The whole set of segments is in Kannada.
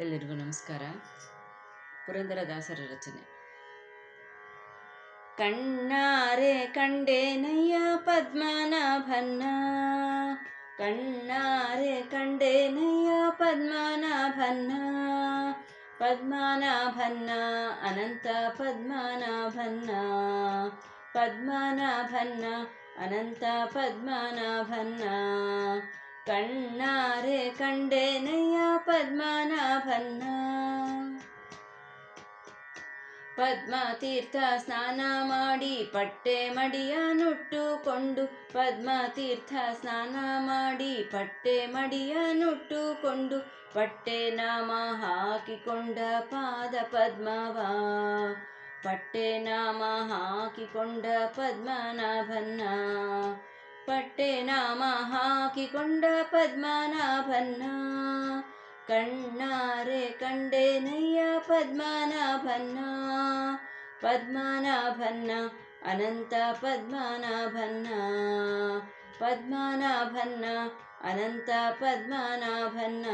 ಎಲ್ಲರಿಗೂ ನಮಸ್ಕಾರ. ಪುರಂದರದಾಸರ ರಚನೆ. ಕಣ್ಣಾರೆ ಕಂಡೇನಯ್ಯ ಪದ್ಮನಾಭನ್ನ, ಕಣ್ಣಾರೆ ಕಂಡೇನಯ್ಯ ಪದ್ಮನಾಭನ್ನ, ಪದ್ಮನಾಭನ್ನ ಅನಂತ ಪದ್ಮನಾಭನ್ನ, ಪದ್ಮನಾಭನ್ನ ಅನಂತ ಪದ್ಮನಾಭನ್ನ, ಕಣ್ಣಾರೆ ಕಂಡೇನಯ್ಯ ಪದ್ಮನಾಭನ್ನ. ಪದ್ಮತೀರ್ಥ ಸ್ನಾನ ಮಾಡಿ ಪಟ್ಟೆ ಮಡಿಯ ನುಟ್ಟುಕೊಂಡು, ಪದ್ಮತೀರ್ಥ ಸ್ನಾನ ಮಾಡಿ ಪಟ್ಟೆ ಮಡಿಯ ನುಟ್ಟುಕೊಂಡು, ಪಟ್ಟೆ ನಾಮ ಹಾಕಿಕೊಂಡ ಪಾದ ಪದ್ಮವ, ಪಟ್ಟೆ ನಾಮ ಹಾಕಿಕೊಂಡ ಪದ್ಮನಾಭನ್ನ, ಪಟ್ಟೆ ನಾಮ ಹಾಕಿಕೊಂಡ ಪದ್ಮನಾಭನ್ನ, ಕಣ್ಣಾರೆ ಕಂಡೇನಯ್ಯ ಪದ್ಮನಾಭನ್ನ, ಪದ್ಮನಾಭನ್ನ ಅನಂತ ಪದ್ಮನಾಭನ್ನ, ಪದ್ಮನಾಭನ್ನ ಅನಂತ ಪದ್ಮನಾಭನ್ನ.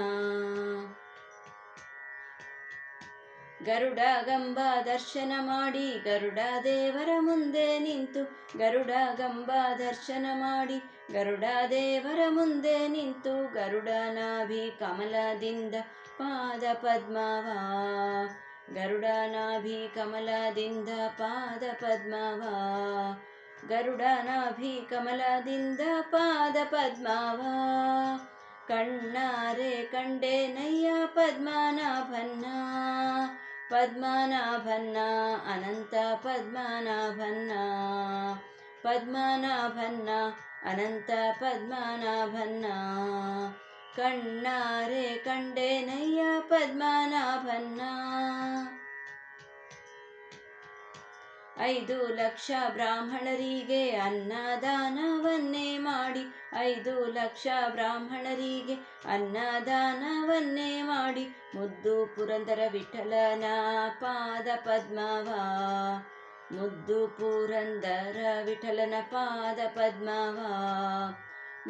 ಗರುಡ ಗಂಬ ದರ್ಶನ ಮಾಡಿ ಗರುಡ ದೇವರ ಮುಂದೆ ನಿಂತು, ಗರುಡ ಗಂಬ ದರ್ಶನ ಮಾಡಿ ಗರುಡ ದೇವರ ಮುಂದೆ ನಿಂತು, ಗರುಡನಾಭಿ ಕಮಲದಿಂದ ಪಾದ ಪದ್ಮವ, ಗರುಡನಾಭಿ ಕಮಲದಿಂದ ಪಾದ ಪದ್ಮವ, ಗರುಡನಾಭಿ ಕಮಲದಿಂದ ಪಾದ ಪದ್ಮವ, ಕಣ್ಣಾರೆ ಕಂಡೇನಯ್ಯ ಪದ್ಮನಾಭನ್ನ, ಪದ್ಮನಾಭನ್ನ ಅನಂತ ಪದ್ಮನಾಭನ್ನ, ಪದ್ಮನಾಭನ್ನ ಅನಂತ ಪದ್ಮನಾಭನ್ನ, ಕಣ್ಣಾರೆ ಕಂಡೇನಯ್ಯ ಪದ್ಮನಾಭನ್ನ. 5 ಲಕ್ಷ ಬ್ರಾಹ್ಮಣರಿಗೆ ಅನ್ನದಾನವನ್ನೇ ಮಾಡಿ, 5 ಲಕ್ಷ ಬ್ರಾಹ್ಮಣರಿಗೆ ಅನ್ನದಾನವನ್ನೇ ಮಾಡಿ, ಮುದ್ದು ಪುರಂದರ ವಿಠಲನ ಪಾದ ಪದ್ಮವ, ಮುದ್ದು ಪುರಂದರ ವಿಠಲನ ಪಾದ ಪದ್ಮವ,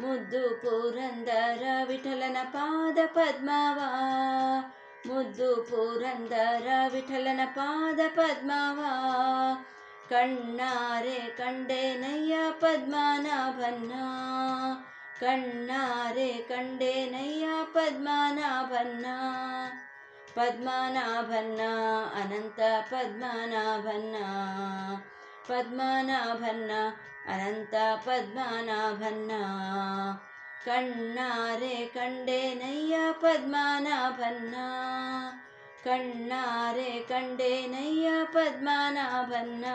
ಮುದ್ದು ಪುರಂದರ ವಿಠಲನ ಪಾದ ಪದ್ಮವ, ಮುದ್ದು ಪುರಂದರ ವಿಠಲನ ಪಾದ ಪದ್ಮವ, ಕಣ್ಣಾರೆ ಕಂಡೇನಯ್ಯ ಪದ್ಮನಾಭನ್ನ, ಕಣ್ಣಾರೆ ಕಂಡೇನಯ್ಯ ಪದ್ಮನಾಭನ್ನ, ಪದ್ಮನಾಭನ್ನ ಅನಂತ ಪದ್ಮನಾಭನ್ನ, ಪದ್ಮನಾಭನ್ನ ಅನಂತ ಪದ್ಮನಾಭನ್ನ, ಕಣ್ಣಾರೆ ಕಂಡೇನಯ್ಯ ಪದ್ಮನಾಭನ್ನ, ಕಣ್ಣಾರೆ ಕಂಡೇನಯ್ಯ ಪದ್ಮನಾಭನ್ನ.